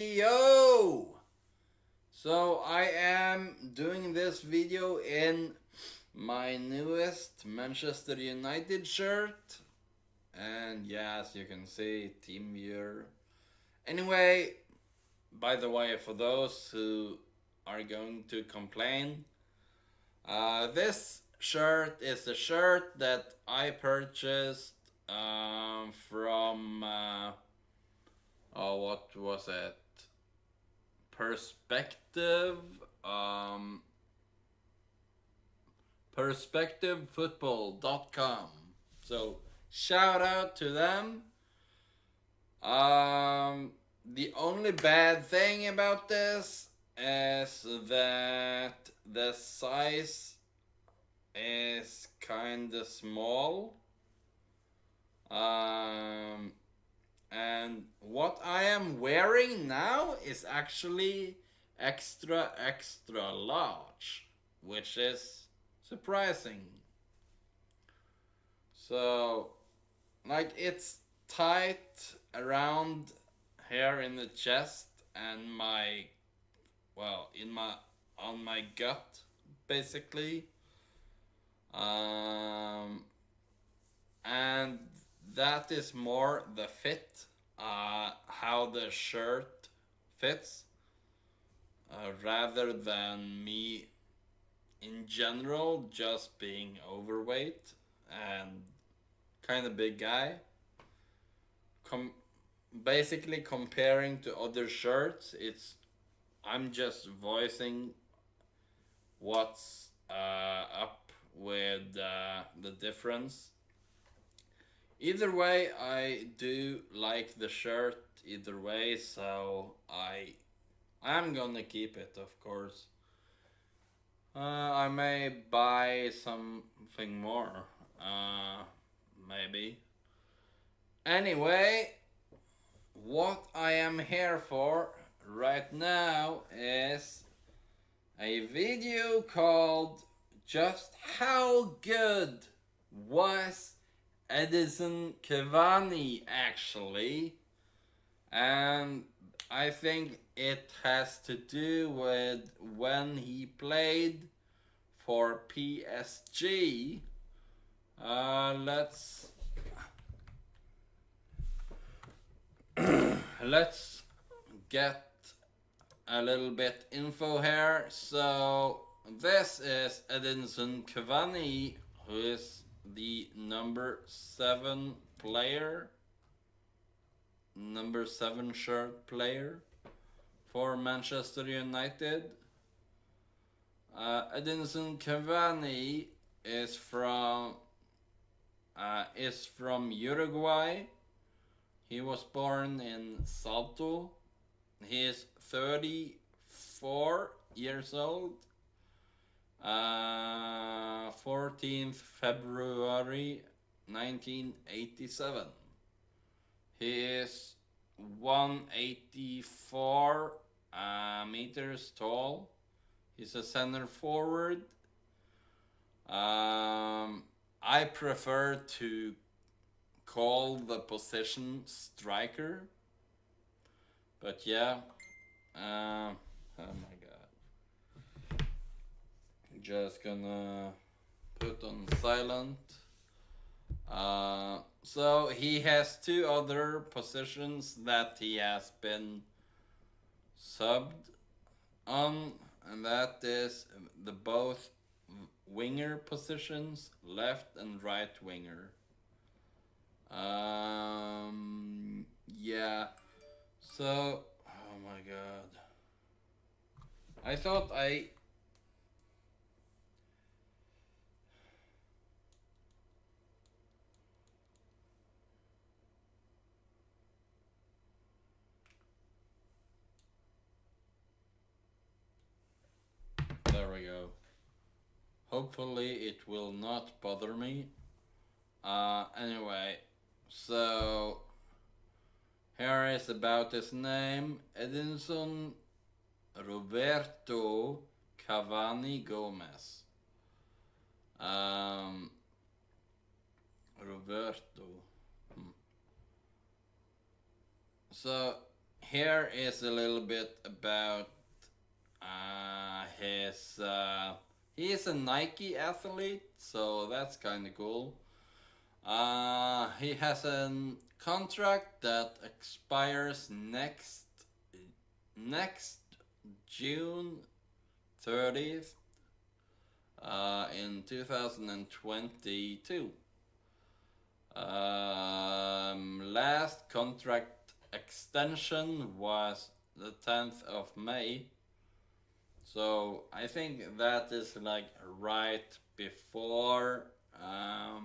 Yo! So I am doing this video in my newest Manchester United shirt. And yeah, as you can see, team viewer. Anyway, by the way, for those who are going to complain, this shirt is a shirt that I purchased from, what was it? Perspective, um, perspectivefootball.com. So shout out to them. The only bad thing about this is that the size is kinda small. Um, and what I am wearing now is actually extra large, which is surprising. So, like, it's tight around here in the chest and in my on my gut, basically. Um, and that is more the fit, how the shirt fits, rather than me in general just being overweight and kind of big guy. Basically comparing to other shirts, I'm just voicing what's up with the difference. Either way, I do like the shirt either way, so I'm gonna keep it, of course. I may buy something more, maybe. Anyway, what I am here for right now is a video called Just How Good Was Edinson Cavani Actually? And I think it has to do with when he played for PSG. Let's get a little bit info here. So this is Edinson Cavani, who is the number 7 shirt player for Manchester United. Edinson Cavani is from Uruguay. He was born in Salto. He is 34 years old. 14th February 1987. He is 184 meters tall. He's a center forward. I prefer to call the position striker. But yeah. Oh my god. Just gonna put on silent. So he has two other positions that he has been subbed on, and that is the both winger positions, left and right winger. Yeah. So, oh my god. I thought there we go. Hopefully it will not bother me. Anyway, so here is about his name. Edinson Roberto Cavani Gomez. Roberto. So here is a little bit about his. He is a Nike athlete, so that's kind of cool. He has a contract that expires next June 30th in 2022. Last contract extension was the 10th of May. So I think that is like right before. I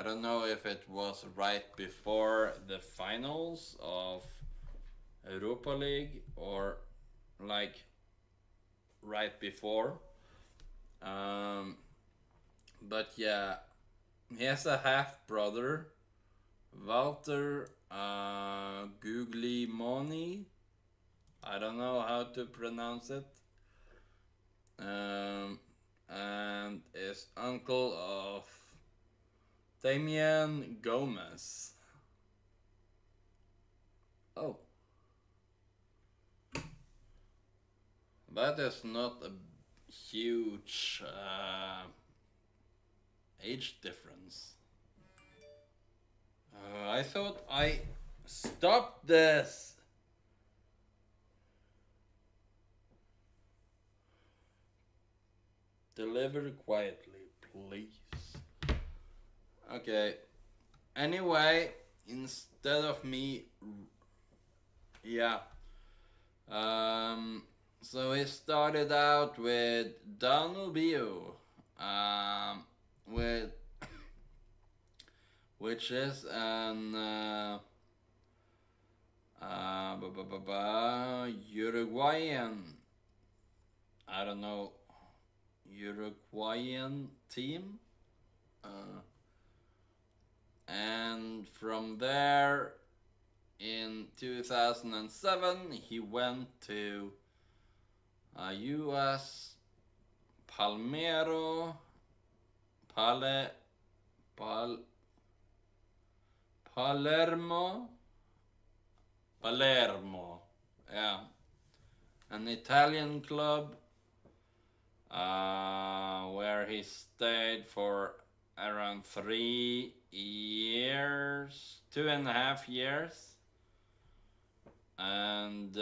don't know if it was right before the finals of Europa League or like right before. But yeah, he has a half brother, Walter Guglielmoni. I don't know how to pronounce it. And is uncle of Damian Gomez. Oh. That is not a huge age difference. I thought I stopped this. Deliver quietly, please. Okay. Anyway, instead of me, yeah. So he started out with Danubio, with which is an Uruguayan, I don't know, Uruguayan team. And from there, in 2007, he went to US Palermo, yeah, an Italian club where he stayed for around 3 years, 2.5 years, and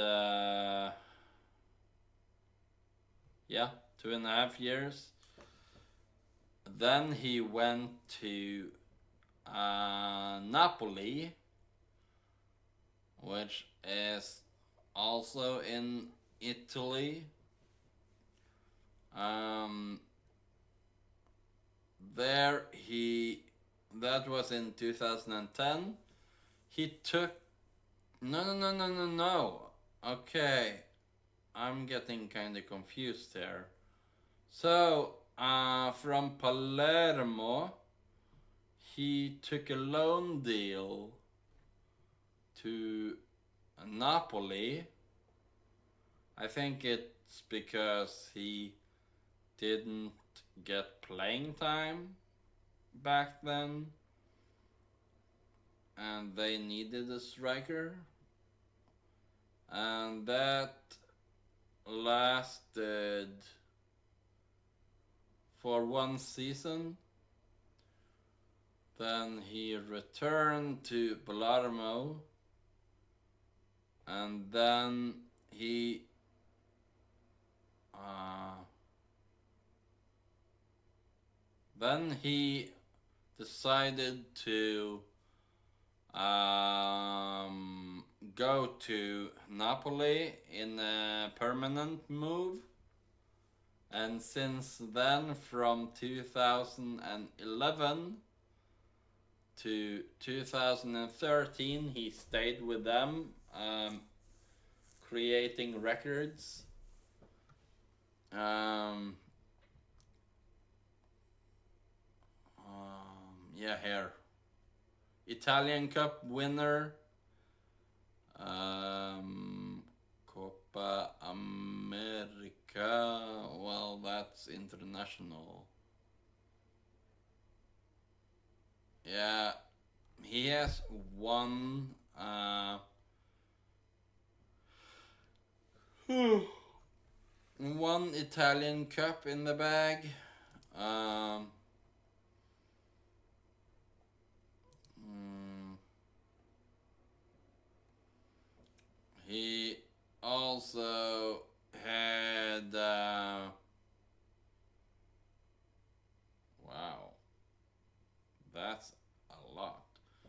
yeah, 2.5 years. Then he went to Napoli, which is also in Italy. That was in 2010. He took, no. Okay, I'm getting kind of confused here. So, from Palermo, he took a loan deal to Napoli. I think it's because he didn't get playing time back then and they needed a striker, and that lasted for 1 season. Then he returned to Palermo, and then he decided to go to Napoli in a permanent move. And since then, from 2011 to 2013, he stayed with them, creating records. Yeah, here. Italian Cup winner. Copa America. Well, that's international. Yeah, he has won One Italian Cup in the bag. Um, mm, he also had wow, that's a lot.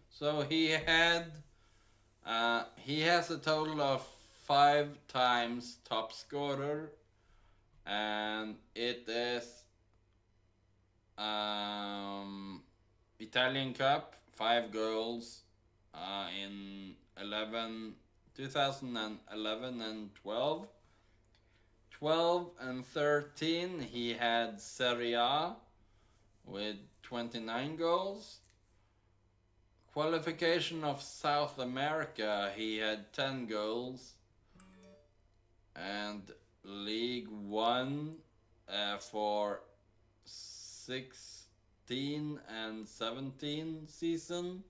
So he has a total of 5 times top scorer, and it is Italian Cup 5 goals in 2011 and 12. 12 and 13 he had Serie A with 29 goals. Qualification of South America, he had 10 goals. And League One for 16 and 17 season,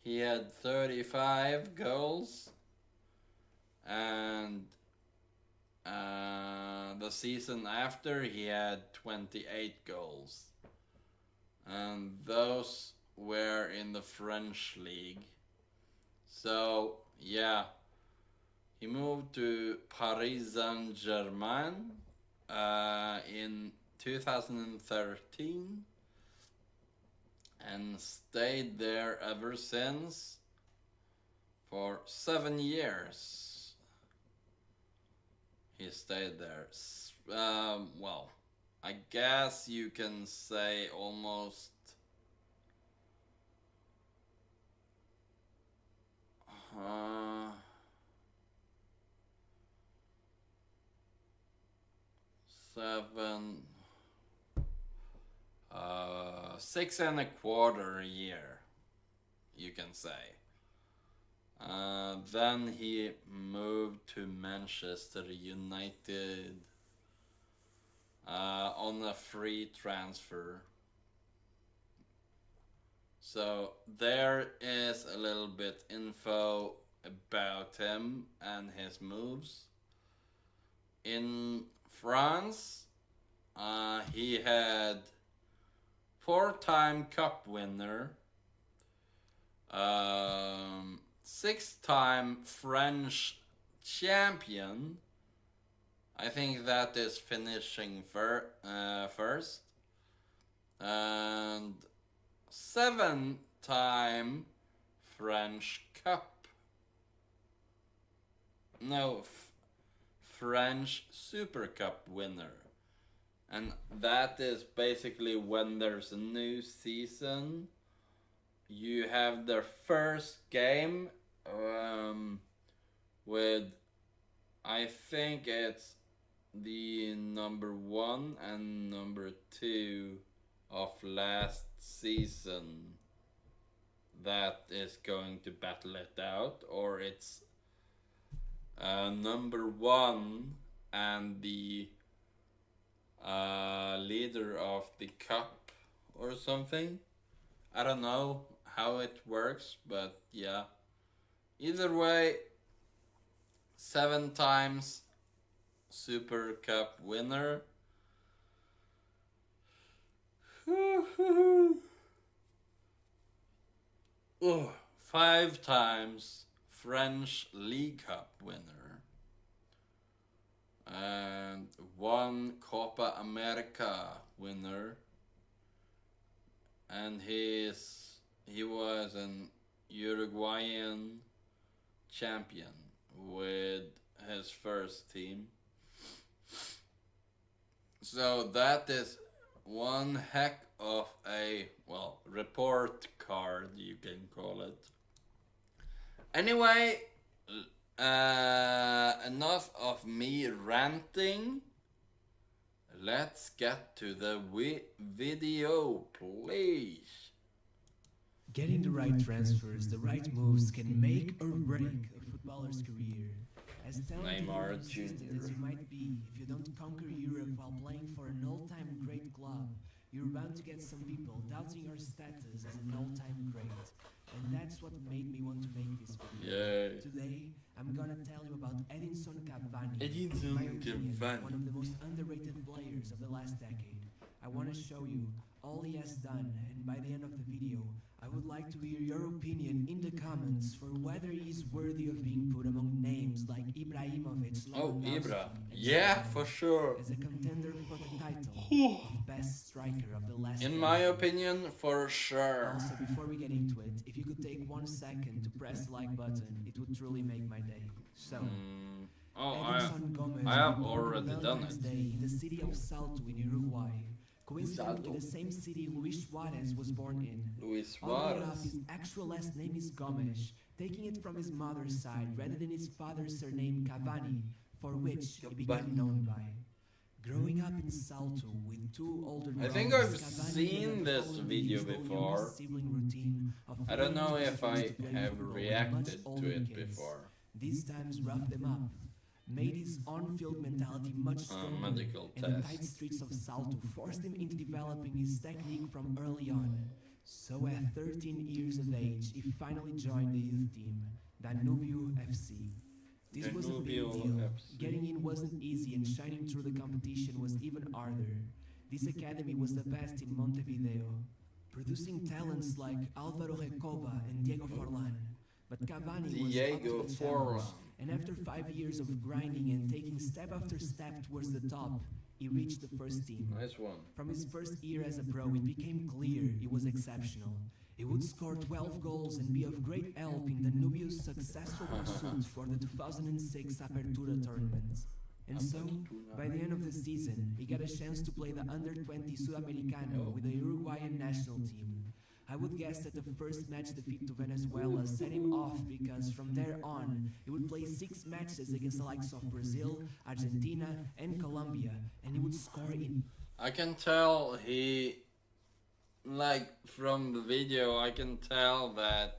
he had 35 goals. And the season after, he had 28 goals. And those were in the French league. So, yeah. He moved to Paris Saint-Germain in 2013 and stayed there ever since for 7 years. He stayed there. Well, I guess you can say almost 6.25 a year, you can say. Then he moved to Manchester United on a free transfer. So there is a little bit info about him and his moves. In France, he had 4-time cup winner, 6-time French champion. I think that is finishing first. And 7-time French Cup. No, French Super Cup winner. And that is basically when there's a new season. You have their first game with, I think it's the number 1 and number 2 of last season that is going to battle it out, or it's number 1 and the leader of the cup or something. I don't know how it works, but yeah. Either way, 7 times Super Cup winner. 5 times French League Cup winner. And 1 Copa America winner. And he was an Uruguayan champion with his first team. So that is one heck of a, well, report card, you can call it. Anyway, enough of me ranting. Let's get to the video, please. Getting the right transfers, the right moves can make or break a footballer's career. As talented and consistent as you might be, if you don't conquer Europe while playing for an all-time great club, you're bound to get some people doubting your status as an all-time great. And that's what made me want to make this video. Yay. Today, I'm gonna tell you about Edinson Cavani. Edinson In my opinion, Cavani. one of the most underrated players of the last decade. I want to show you all he has done, and by the end of the video, I would like to hear your opinion in the comments for whether he is worthy of being put among names like Ibrahimovic, Oh, Lewandowski, Ibra. and Yeah, Zidane for sure. as a contender for the title of best striker of the last In decade. my opinion, for sure. Also, before we get into it, if you could take 1 second to press the like button, it would truly make my day. So, Oh, Edinson Gomez I have was born on already done Valentine's it. Day in the city of Salto in Uruguay. Coincidentally, Salto. the same city Luis Suarez was born in. Luis Oddly enough, Suarez. his actual last name is Gomes, taking it from his mother's side rather than his father's surname Cavani, for which he became known by. Growing up in Salto with 2 older I brothers, think I've Cavani seen began this following the video usual before. young sibling routine of I don't know playing if to I play have football with much reacted to older it kids. before. These times roughed them up, made his on-field mentality much stronger, Medical and the test. tight streets of Salto forced him into developing his technique from early on. So at 13 years of age, he finally joined the youth team, Danubio FC. This was a big Danubio deal. FC. Getting in wasn't easy, and shining through the competition was even harder. This academy was the best in Montevideo, producing talents like Álvaro Recoba and Diego Forlan. But Cavani was Diego up to the challenge, Forlan. and after 5 years of grinding and taking step after step towards the top, he reached the first team. Nice one. From his first year as a pro, it became clear he was exceptional. He would score 12 goals and be of great help in Danubio's successful pursuit for the 2006 Apertura Tournament. And so, by the end of the season, he got a chance to play the Under-20 Sudamericano with the Uruguayan national team. I would guess that the first match defeat to Venezuela set him off because from there on, he would play 6 matches against the likes of Brazil, Argentina, and Colombia, and he would score in I can tell from the video, I can tell that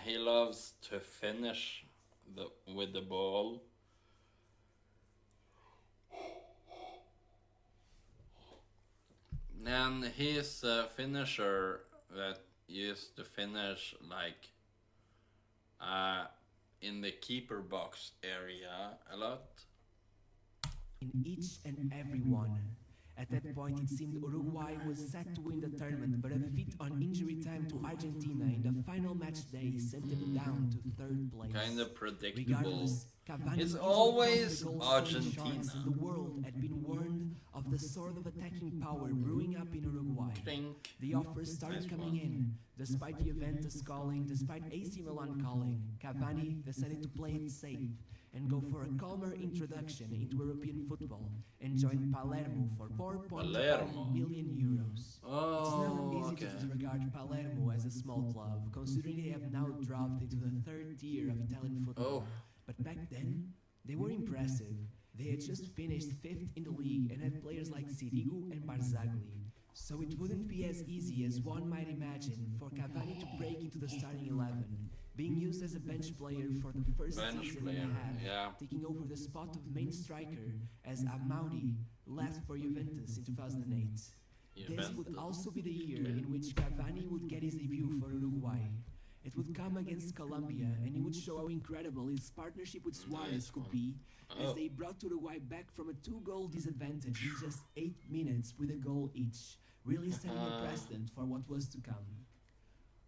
he loves to finish with the ball. And he's a finisher that used to finish in the keeper box area a lot. in each and every one. At that point, it seemed Uruguay was set to win the tournament, but a defeat on injury time to Argentina in the final match day sent them down to 3rd place. Kind of predictable. Regardless, Cavani It's easily always found the goal-scoring Argentina. shots, and the world had been warned of the sort of attacking power brewing up in Uruguay. Think. The offers started Nice coming one. in. Despite Juventus calling, despite AC Milan calling, Cavani decided to play it safe and go for a calmer introduction into European football and joined Palermo for 4.5 Palermo. million euros. It's now Oh, easy okay. to disregard Palermo as a small club, considering they have now dropped into the 3rd tier of Italian football. Oh. But back then, they were impressive. They had just finished 5th in the league and had players like Sirigu and Barzagli. So it wouldn't be as easy as one might imagine for Cavani to break into the starting 11, being used as a bench player for the first Bench season player, and a half, yeah. taking over the spot of main striker as Amauri left for Juventus in 2008. This would Juventus. also be the year in which Cavani would get his debut for Uruguay. It would come against Colombia, and he would show how incredible his partnership with Suarez could be, as they brought Uruguay back from a 2-goal disadvantage in just 8 minutes with a goal each, really setting a precedent for what was to come.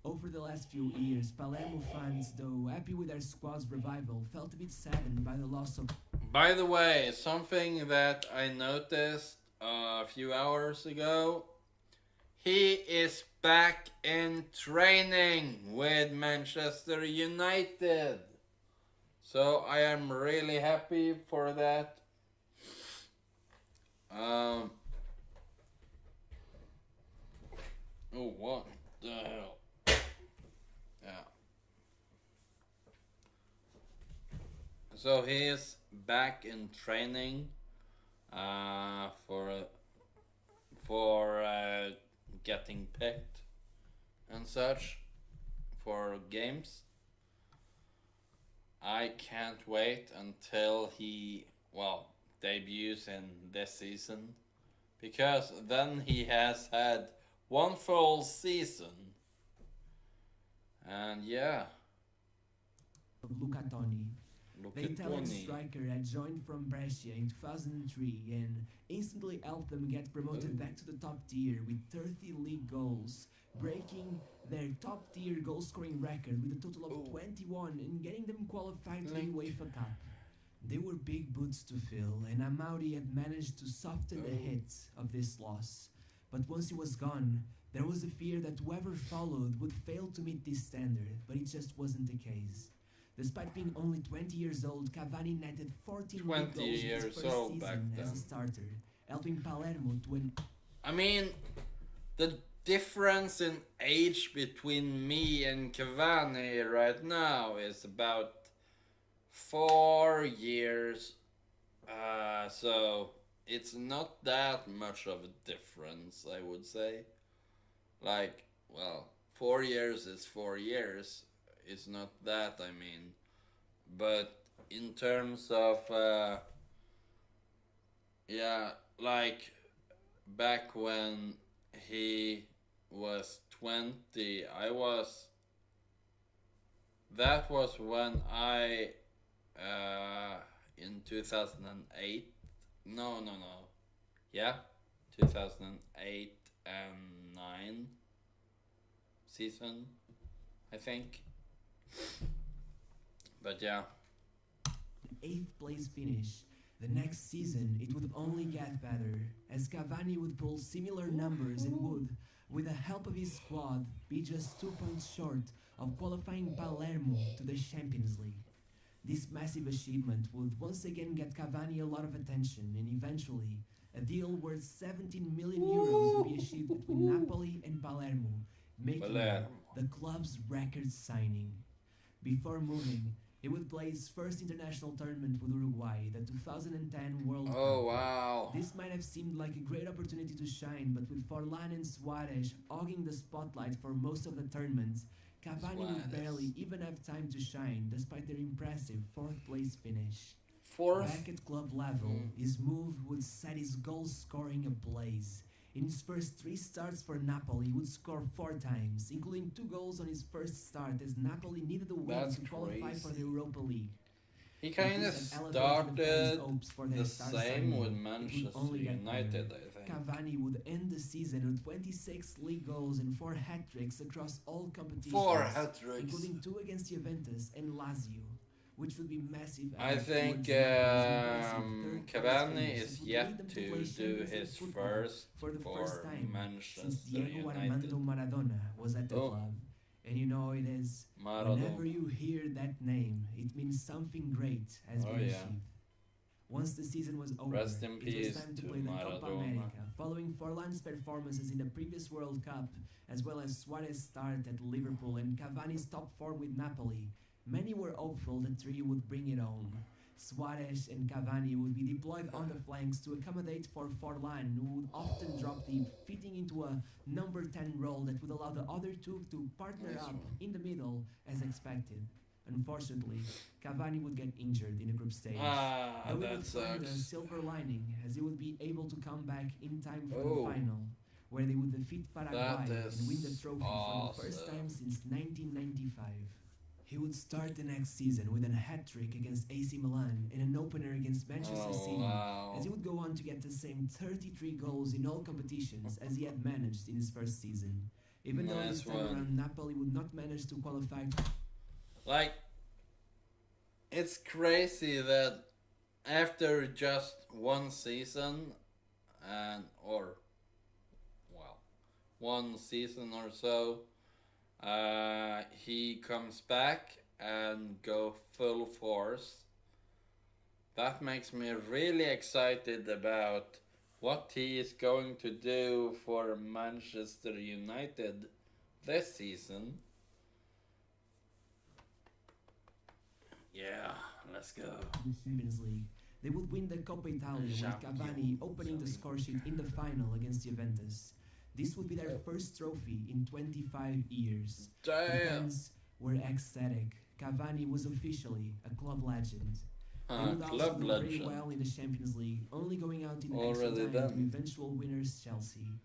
Over the last few years, Palermo fans, though happy with their squad's revival, felt a bit saddened by the loss of... By the way, something that I noticed a few hours ago, he is back in training with Manchester United. So I am really happy for that. Oh, what the hell? Yeah. So he is back in training for getting picked and such for games. I can't wait until he debuts in this season, because then he has had one full season, and yeah, of Luca Toni. Look The at Italian Tony. striker had joined from Brescia in 2003 and instantly helped them get promoted back to the top tier with 30 league goals, breaking their top tier goal scoring record with a total of 21 and getting them qualified to the UEFA Cup. They were big boots to fill, and Amauri had managed to soften the hit of this loss. But once he was gone, there was a fear that whoever followed would fail to meet this standard, but it just wasn't the case. Despite being only 20 years old, Cavani netted 14 league 20 goals in his years first old back season as then. a starter, helping Palermo to win. I mean, the difference in age between me and Cavani right now is about 4 years. So it's not that much of a difference, I would say. Like, well, 4 years is 4 years. It's not that, I mean. But in terms of, yeah, like back when he was 20, that was when in 2008, no, yeah, 2008 and 9 season, I think. But yeah. 8th place finish. The next season, it would only get better, as Cavani would pull similar numbers and would, with the help of his squad, be just 2 points short of qualifying Palermo to the Champions League. This massive achievement would once again get Cavani a lot of attention, and eventually, a deal worth 17 million euros would be achieved between Napoli and Palermo, making it the club's record signing. Before moving, he would play his first international tournament with Uruguay, the 2010 World Cup. Oh, wow. This might have seemed like a great opportunity to shine, but with Forlan and Suarez hogging the spotlight for most of the tournament, Cavani would barely even have time to shine, despite their impressive 4th place finish. Back at club level, his move would set his goal scoring ablaze. In his first 3 starts for Napoli, he would score 4 times, including 2 goals on his first start as Napoli needed a win to qualify for the Europa League. He kind of started the same with Manchester United, I think. Cavani would end the season with 26 league goals and 4 hat-tricks across all competitions, 4 hat-tricks, including 2 against Juventus and Lazio, which would be massive. I think Cavani is yet to do his first for the first time Manchester since Diego United. Armando Maradona was at the club. And you know it is, whenever you hear that name, it means something great has been achieved. Once the season was over, it was time to play the Copa America, following Forlan's performances in the previous World Cup, as well as Suarez's start at Liverpool and Cavani's top form with Napoli. Many were hopeful that three would bring it home. Suarez and Cavani would be deployed on the flanks to accommodate for Forlan, who would often drop deep, fitting into a number 10 role that would allow the other two to partner up in the middle as expected. Unfortunately, Cavani would get injured in the group stage. But we would find a silver lining, as he would be able to come back in time for the final, where they would defeat Paraguay and win the trophy for the first time since 1995. He would start the next season with a hat-trick against AC Milan and an opener against Manchester City, as he would go on to get the same 33 goals in all competitions as he had managed in his first season. Even though this time around Napoli would not manage to qualify. Like, it's crazy that after just one season, one season or so, he comes back and go full force. That makes me really excited about what he is going to do for Manchester United this season. Yeah, let's go. The Champions League. They would win the Coppa Italia with Cavani opening the score sheet in the final against Juventus. This would be their first trophy in 25 years. The fans were ecstatic. Cavani was officially a club legend. They would also do very well in the Champions League, only going out in extra time to eventual winners Chelsea.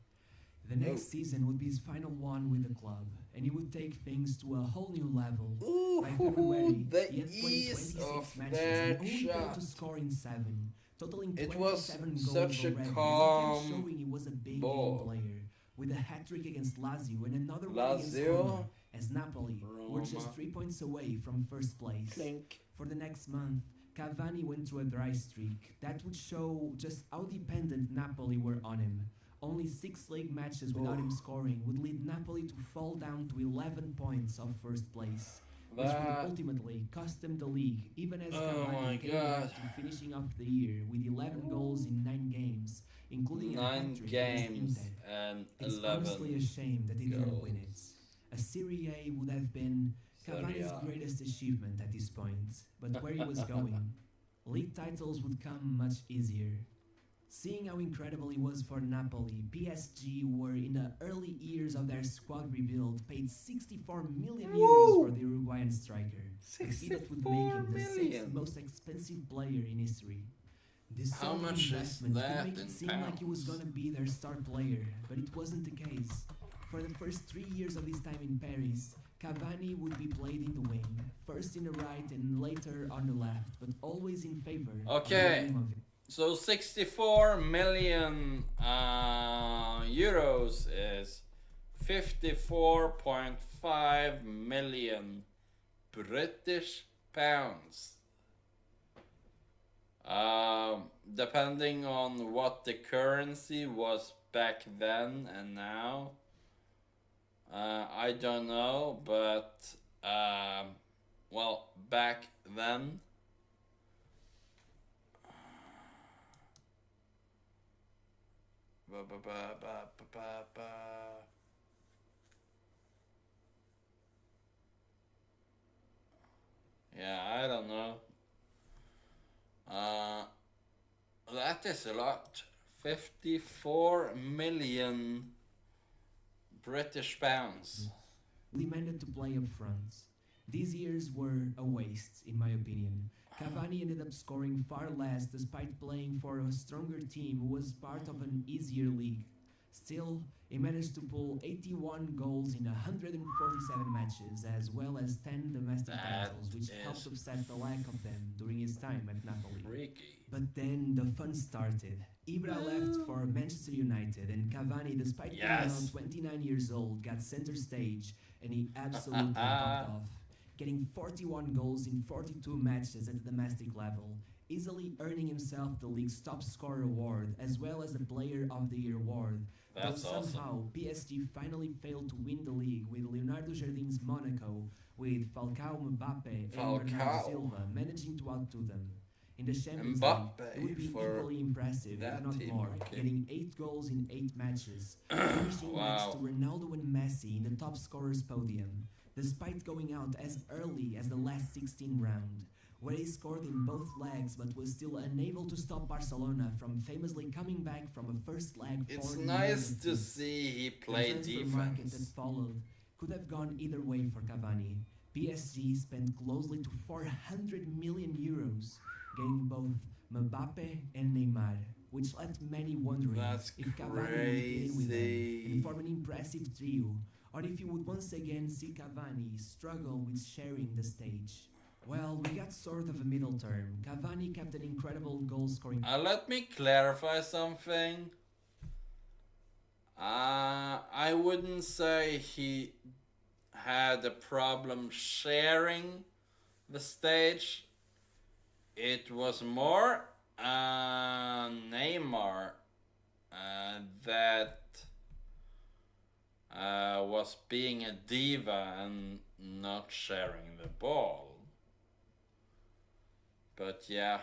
The next season would be his final one with the club, and he would take things to a whole new level. By Ooh, February, the he had played ease 26 of matches and that only failed to shot. score in 7, totaling It was 27 goals such a already, as he kept calm showing he was a big game ball. player, with a hat-trick against Lazio and another one against Roma, Lazio, as Napoli were just Roma, 3 points away from first place. clink. For the next month, Cavani went through a dry streak that would show just how dependent Napoli were on him. Only 6 league matches without him scoring would lead Napoli to fall down to 11 points of first place, which would That, ultimately cost them the league, even as oh my Cavani came god. back to finishing off the year with 11 goals in 9 games, including a 9 hat-trick against games Inter. and It's 11 honestly a shame that he didn't win it. goals. A Serie A would have been Serie Cavani's A. greatest achievement at this point, but where he was going, league titles would come much easier. Seeing how incredible he was for Napoli, PSG were in the early years of their squad rebuild, paid 64 million euros for the Uruguayan striker, a fee that would make 64 him the 6th million. most expensive player in history. This How sort of much is investment could that make in it seem like he was pounds? gonna be their star player, but it wasn't the case. For the first 3 years of his time in Paris, Cavani would be played in the wing, first in the right and later on the left, but always in favor Okay. of the aim of it. So 64 million euros is 54.5 million British pounds. Depending on what the currency was back then and now, I don't know, but well, back then. Ba, ba, ba, ba, ba, ba, ba. Yeah, I don't know. That is a lot. 54 million British pounds. Demanded to play up front. These years were a waste, in my opinion. Cavani ended up scoring far less despite playing for a stronger team who was part of an easier league. Still, he managed to pull 81 goals in 147 matches, as well as 10 domestic That titles, which helped offset the lack of them during his time at Napoli. Freaky. But then the fun started. Ibra left for Manchester United, and Cavani, despite being now Yes. 29 years old, got center stage, and he absolutely popped off, getting 41 goals in 42 matches at the domestic level, easily earning himself the league's top scorer award, as well as the Player of the Year award. That's Though somehow PSG finally failed to win the league with Leonardo Jardin's Monaco, with Falcao, Mbappe, and Bernardo Falcao. Silva managing to outdo them. In the Champions League, Mbappe it would be for equally impressive, that if not team, more, okay. getting 8 goals in 8 matches, finishing next to Wow. Ronaldo and Messi in the top scorers podium, despite going out as early as the last 16 round, where he scored in both legs but was still unable to stop Barcelona from famously coming back from a first leg. It's 4-0 nice to defeat. see he The play transfer market that defense. followed could have gone either way for Cavani. PSG spent closely to 400 million euros, getting both Mbappe and Neymar, which left many wondering That's if Cavani would fit in with them crazy. and form an impressive trio, or if you would once again see Cavani struggle with sharing the stage. Well, we got sort of a middle term. Cavani kept an incredible goal scoring. Let me clarify something. I wouldn't say he had a problem sharing the stage. It was more Neymar that was being a diva and not sharing the ball. But yeah.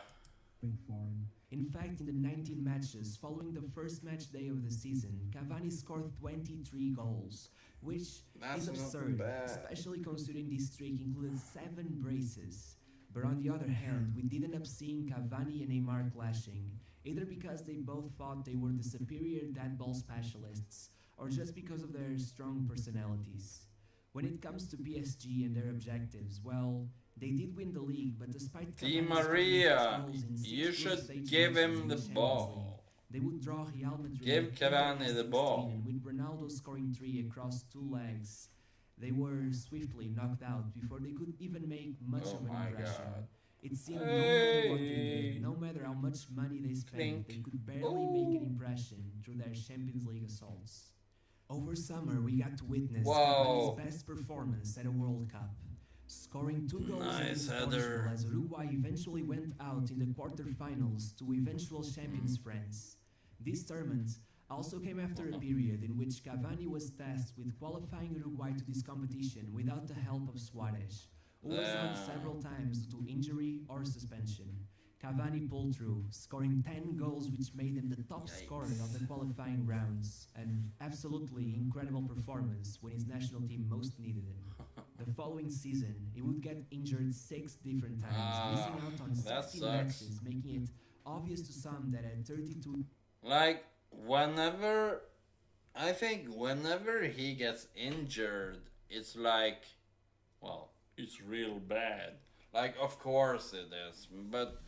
Form. In fact, in the 19 matches following the first match day of the season, Cavani scored 23 goals, which That's is not absurd, bad. especially considering this streak included 7 braces. But on the other hand, we did end up seeing Cavani and Neymar clashing, either because they both thought they were the superior dead ball specialists, or just because of their strong personalities. When it comes to PSG and their objectives, well, they did win the league, but despite Di Cavani scoring 6 Maria, goals in 6 you group should stage give matches him in the Champions League, ball. they would draw Real Madrid Give in the Cavani last the 16, ball. and with Ronaldo scoring 3 across 2 legs, They were swiftly knocked out before they could even make much Oh of an my impression. god. It seemed no matter what they did, no Hey. matter how much money they spent, Clink. they could barely make an impression through their Champions League assaults. Over summer, we got to witness Wow. Cavani's best performance at a World Cup, scoring 2 goals Nice against header. Portugal as Uruguay eventually went out in the quarter-finals to eventual champions France. This tournament also came after a period in which Cavani was tasked with qualifying Uruguay to this competition without the help of Suarez, who was out several times due to injury or suspension. Cavani pulled through, scoring 10 goals, which made him the top scorer of the qualifying rounds. An absolutely incredible performance when his national team most needed him. The following season, he would get injured 6 different times, missing out on 16 matches, making it obvious to some that at 32... Like, I think whenever he gets injured, it's like, well, it's real bad. Like, of course it is, but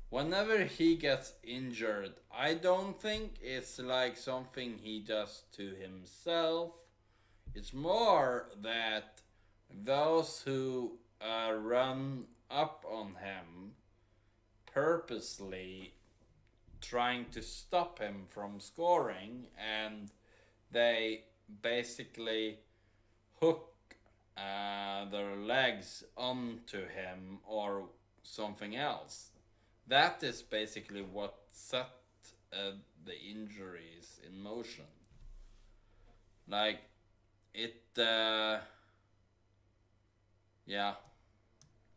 whenever he gets injured, I don't think it's like something he does to himself. It's more that those who run up on him purposely trying to stop him from scoring, and they basically hook their legs onto him or something else. That is basically what set the injuries in motion. Like, it, yeah.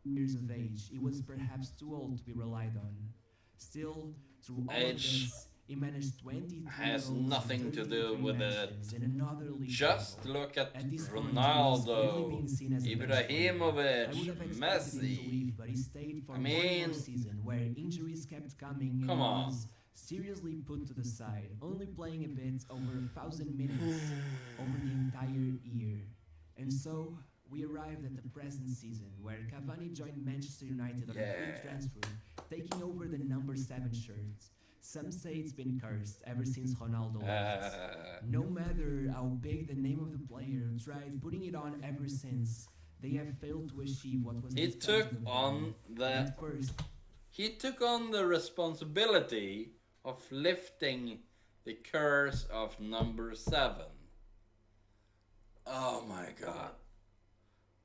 Years of age, he was perhaps too old to be relied on. Still, through all Age of this, he managed 23 has goals nothing to do with it. in another league Just title. look at This point, Ronaldo, he was clearly being seen as a bench player. I would Ibrahimovic, have expected him to Messi. leave, but he stayed for I one mean, more season where injuries kept coming and come he on. was seriously put to the side, only playing a bit over 1,000 minutes over the entire year. And so, we arrived at the present season, where Cavani joined Manchester United on a free transfer, taking over the number 7 shirt. Some say it's been cursed ever since Ronaldo left. No matter how big the name of the player tried putting it on ever since, they have failed to achieve what was He took on the responsibility of lifting the curse of number 7. Oh my god.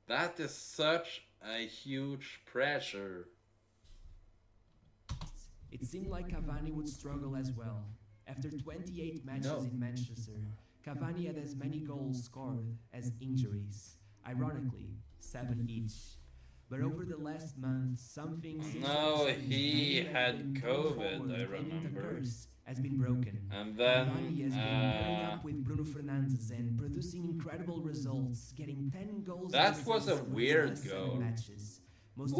That is such a huge pressure. It seemed like Cavani would struggle as well. After 28 matches in Manchester, Cavani had as many goals scored as injuries. Ironically, 7 each. But over the last month, something seems he had COVID, I remember. Has been broken. And then Cavani has been pairing up with Bruno Fernandes and producing incredible results, getting 10 goals. That was a weird goal. Matches. Most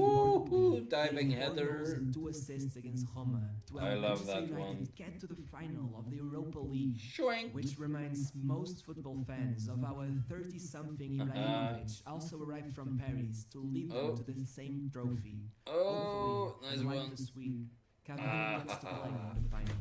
diving header. And 2 assists against Roma. I love that one. Get to the final of the Europa League, Shwink. which reminds most football fans of our 30-something Ibrahimovic, also arrived from Paris to lead them to the same trophy. Nice one. The Swede, Cavani gets to play in the final.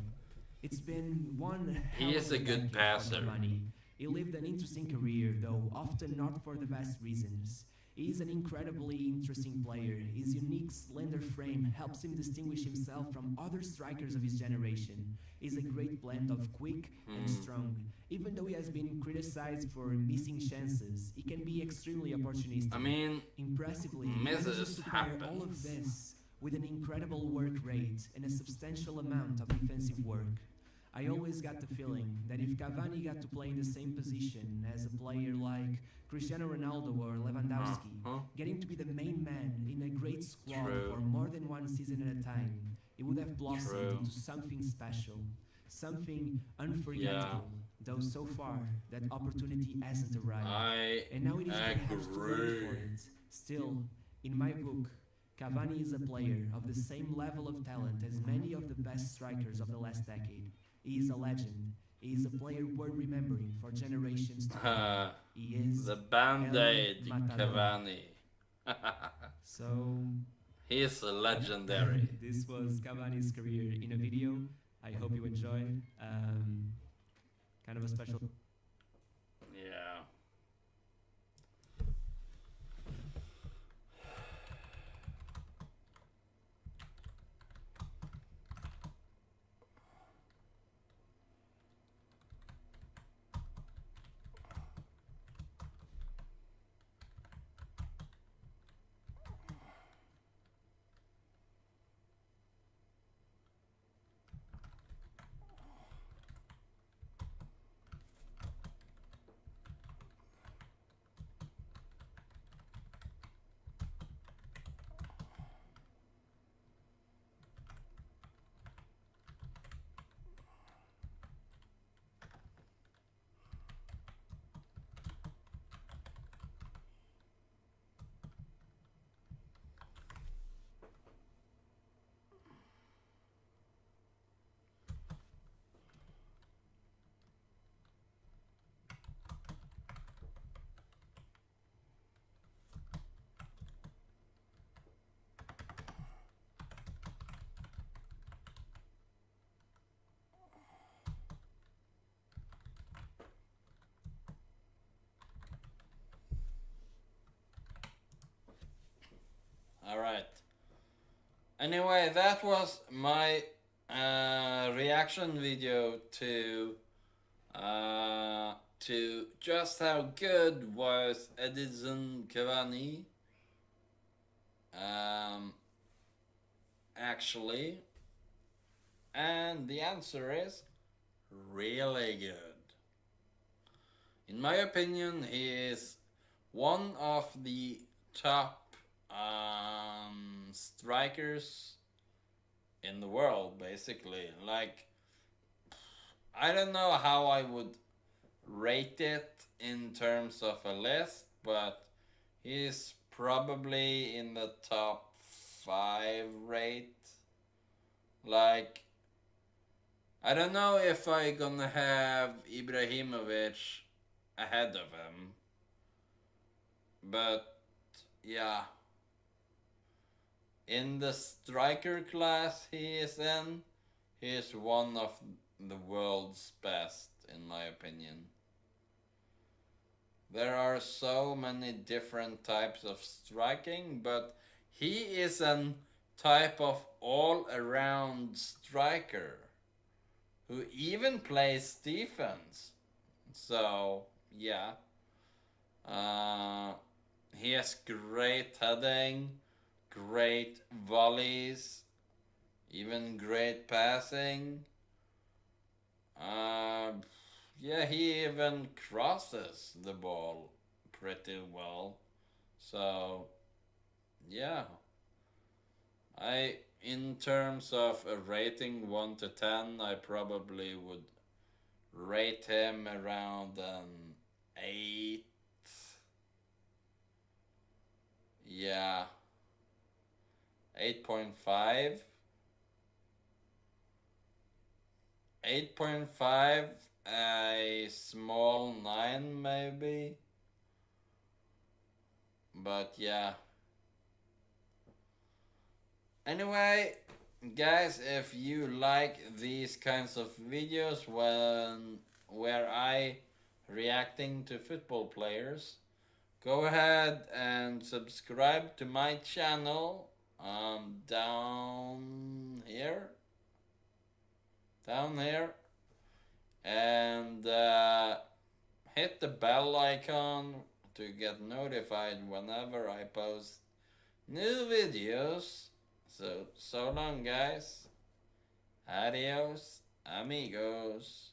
It's been one hell He is of a good decade for passer. Cavani. He lived an interesting career, though often not for the best reasons. He's an incredibly interesting player. His unique, slender frame helps him distinguish himself from other strikers of his generation. He's a great blend of quick and strong. Even though he has been criticized for missing chances, he can be extremely opportunistic. I mean, Impressively, he manages to pair all of this with an incredible work rate and a substantial amount of defensive work. I always got the feeling that if Cavani got to play in the same position as a player like Cristiano Ronaldo or Lewandowski, getting to be the main man in a great squad for more than one season at a time, it would have blossomed into something special, something unforgettable, though so far that opportunity hasn't arrived. And now it is perhaps too late for it. Still, in my book, Cavani is a player of the same level of talent as many of the best strikers of the last decade. He is a legend. He is a player worth remembering for generations to come. He is the Band-Aid Cavani. So, he is legendary. This was Cavani's career in a video. I hope you enjoyed. Kind of a special. Yeah. Anyway, that was my reaction video to just how good was Edinson Cavani. Actually, and the answer is really good. In my opinion, he is one of the top strikers in the world, basically. Like, I don't know how I would rate it in terms of a list, but he's probably in the top 5 rate. Like, I don't know if I gonna have Ibrahimovic ahead of him, but yeah. In the striker class he is in, he is one of the world's best, in my opinion. There are so many different types of striking, but he is a type of all-around striker who even plays defense. So, yeah. He has great heading, great volleys, even great passing. Yeah, he even crosses the ball pretty well. So, yeah. In terms of a rating 1 to 10, I probably would rate him around an 8. Yeah. 8.5. 8.5, a small 9 maybe. But yeah. Anyway, guys, if you like these kinds of videos where I reacting to football players, go ahead and subscribe to my channel down here, and hit the bell icon to get notified whenever I post new videos. So long, guys. Adios, amigos.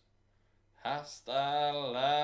Hasta la